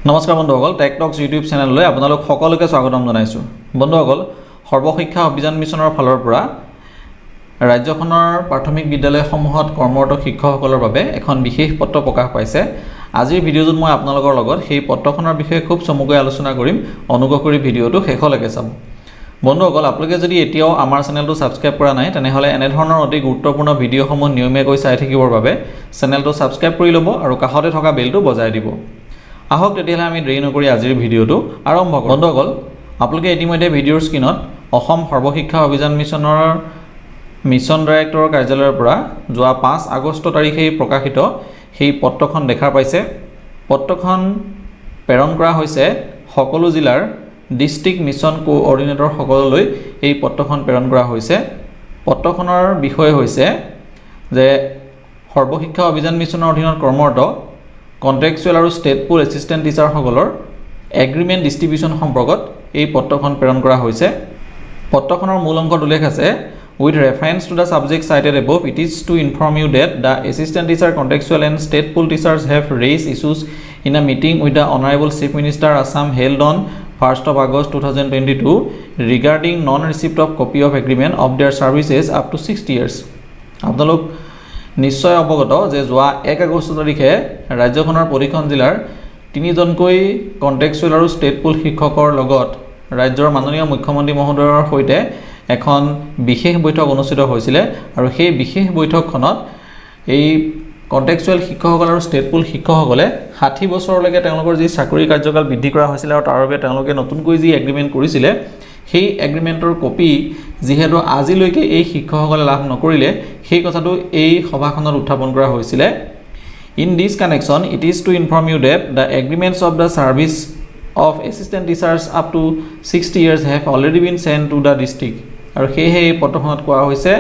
নমস্কাৰ বন্ধুসকল, টেক টক্স ইউটিউব চেনেললৈ আপোনালোক সকলোকে স্বাগতম জনাইছোঁ। বন্ধুসকল, সৰ্বশিক্ষা অভিযান মিছনৰ ফালৰ পৰা ৰাজ্যখনৰ প্ৰাথমিক বিদ্যালয়সমূহত কৰ্মৰত শিক্ষকসকলৰ বাবে এখন বিশেষ পত্ৰ প্ৰকাশ পাইছে। আজিৰ ভিডিঅ'টোত মই আপোনালোকৰ লগত সেই পত্ৰখনৰ বিষয়ে খুব চমুকৈ আলোচনা কৰিম। অনুগ্ৰহ কৰি ভিডিঅ'টো শেষলৈকে চাব। বন্ধুসকল, আপোনালোকে যদি এতিয়াও আমাৰ চেনেলটো ছাবস্ক্ৰাইব কৰা নাই তেনেহ'লে এনেধৰণৰ অতি গুৰুত্বপূৰ্ণ ভিডিঅ'সমূহ নিয়মীয়াকৈ চাই থাকিবৰ বাবে চেনেলটো ছাবস্ক্ৰাইব কৰি ল'ব আৰু কাষতে থকা বেলটো বজাই দিব। আহক তেতিয়াহ'লে আমি দেৰি নকৰি আজিৰ ভিডিঅ'টো আৰম্ভ কৰোঁ। বন্ধুসকল, আপোনালোকে ইতিমধ্যে ভিডিঅ'ৰ স্ক্ৰীনত অসম সৰ্বশিক্ষা অভিযান মিছনৰ মিছন ডাইৰেক্টৰৰ কাৰ্যালয়ৰ পৰা যোৱা 5 আগষ্ট তাৰিখে প্ৰকাশিত সেই পত্ৰখন দেখা পাইছে। পত্ৰখন প্ৰেৰণ কৰা হৈছে সকলো জিলাৰ ডিষ্ট্ৰিক্ট মিছন কোঅৰ্ডিনেটৰ সকললৈ এই পত্ৰখন প্ৰেৰণ কৰা হৈছে। পত্ৰখনৰ বিষয় হৈছে যে সৰ্বশিক্ষা অভিযান মিছনৰ অধীনত কৰ্মৰত কণ্ট্ৰেক্টুৱেল আৰু ষ্টেট পুল এছিষ্টেণ্ট টিচাৰসকলৰ এগ্ৰিমেণ্ট ডিষ্ট্ৰিবিউশ্যন সম্পৰ্কত এই পত্ৰখন প্ৰেৰণ কৰা হৈছে। পত্ৰখনৰ মূল অংশত উল্লেখ আছে, with reference to the subject cited above, it is to inform you that the assistant teacher contractual and state pool teachers have raise issues in a meeting with the honourable chief minister Assam held on 1st of August 2022 regarding non-receipt of copy of agreement of their services up to 60 years. আপোনালোক নিশ্চয় অৱগত যে যোৱা 1 আগষ্ট তাৰিখে ৰাজ্যখনৰ প্ৰতিখন জিলাৰ 3জনকৈ কণ্ট্ৰেক্টুৱেল আৰু ষ্টেট পুল শিক্ষকৰ লগত ৰাজ্যৰ মাননীয় মুখ্যমন্ত্ৰী মহোদয়ৰ সৈতে এখন বিশেষ বৈঠক অনুষ্ঠিত হৈছিলে আৰু সেই বিশেষ বৈঠকখনত এই কণ্ট্ৰেক্টুৱেল শিক্ষকসকল আৰু ষ্টেট পুল শিক্ষকসকলে 60 বছৰলৈকে তেওঁলোকৰ যি চাকৰি কাৰ্যকাল বৃদ্ধি কৰা হৈছিলে আৰু তাৰ বাবে তেওঁলোকে নতুনকৈ যি এগ্ৰিমেণ্ট কৰিছিলে সেই এগ্ৰিমেণ্টৰ কপি যিহেতু আজিলৈকে এই শিক্ষকসকলে লাভ নকৰিলে সেই কথাটো এই সভাখনত উত্থাপন কৰা হৈছিলে। In this connection it is to inform you that the agreements of the service of assistant teachers up to 60 years have already been send to the district. আৰু সেয়েহে এই পত্ৰখনত কোৱা হৈছে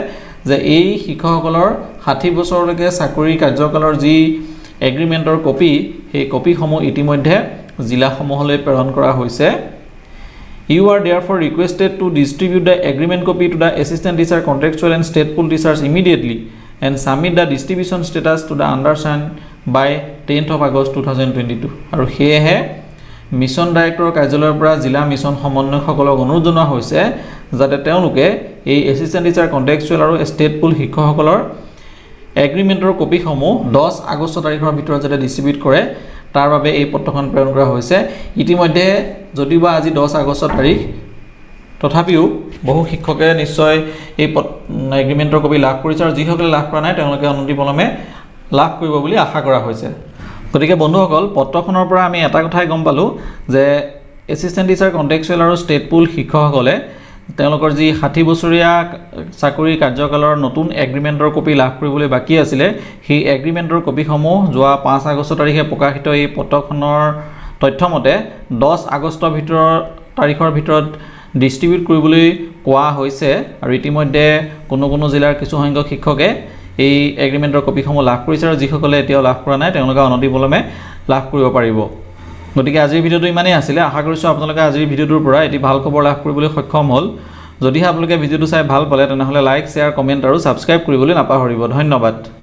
যে এই শিক্ষকসকলৰ 60 বছৰলৈকে চাকৰি কাৰ্যকালৰ যি এগ্ৰিমেণ্টৰ কপি সেই কপিসমূহ ইতিমধ্যে জিলাসমূহলৈ প্ৰেৰণ কৰা হৈছে। You are therefore requested to distribute the agreement copy to the assistant teacher, contractual and state pool teachers immediately and submit the distribution status to the undersigned by 10th of August 2022. আৰু সেয়েহে mission ডাইৰেক্টৰৰ কাৰ্যালয়ৰ পৰা জিলা mission সমন্বয়কসকলক অনুৰোধ জনোৱা হৈছে যাতে তেওঁলোকে এই এছিষ্টেণ্ট টিচাৰ, কণ্ট্ৰেক্টুৱেল আৰু ষ্টেট পুল শিক্ষকসকলৰ এগ্ৰিমেণ্টৰ কপিসমূহ 10 আগষ্ট তাৰিখৰ ভিতৰত যাতে ডিষ্ট্ৰিবিউট কৰে তাৰ বাবে এই পত্ৰখন প্ৰেৰণ কৰা হৈছে। ইতিমধ্যে যদিও আজি 10 আগষ্ট তাৰিখ, তথাপিও বহু শিক্ষকে নিশ্চয় এই এগ্ৰিমেণ্টৰ কপি লাভ কৰিছে আৰু যিসকলে লাভ কৰা নাই তেওঁলোকে অনতিপলমে লাভ কৰিব বুলি আশা কৰা হৈছে। গতিকে বন্ধুসকল, পত্ৰখনৰ পৰা আমি এটা কথাই গম পালোঁ যে এছিষ্টেণ্ট টিচাৰ, কণ্ট্ৰেক্টুৱেল আৰু ষ্টেট পুল শিক্ষকসকলে তেওঁলোকৰ যি 60 বছৰীয়া চাকৰি কাৰ্যকালৰ নতুন এগ্ৰিমেণ্টৰ কপি লাভ কৰিবলৈ বাকী আছিলে সেই এগ্ৰিমেণ্টৰ কপিসমূহ যোৱা 5 আগষ্ট তাৰিখে প্ৰকাশিত এই পত্ৰখনৰ তথ্যমতে 10 আগষ্টৰ তাৰিখৰ ভিতৰত ডিষ্ট্ৰিবিউট কৰিবলৈ কোৱা হৈছে। আৰু ইতিমধ্যে কোনো জিলাৰ কিছুসংখ্যক শিক্ষকে এই এগ্ৰিমেণ্টৰ কপিসমূহ লাভ কৰিছে আৰু যিসকলে এতিয়াও লাভ কৰা নাই তেওঁলোকে অনতিপলমে লাভ কৰিব পাৰিব। গতিকে আজিৰ ভিডিঅ'টো ইমানেই আছিলে। আশা কৰিছোঁ আপোনালোকে আজিৰ ভিডিঅ'টোৰ পৰা এটি ভাল খবৰ লাভ কৰিবলৈ সক্ষম হ'ল। যদিহে আপোনালোকে ভিডিঅ'টো চাই ভাল পালে তেনেহ'লে লাইক, শ্বেয়াৰ, কমেণ্ট আৰু ছাবস্ক্ৰাইব কৰিবলৈ নাপাহৰিব। ধন্যবাদ।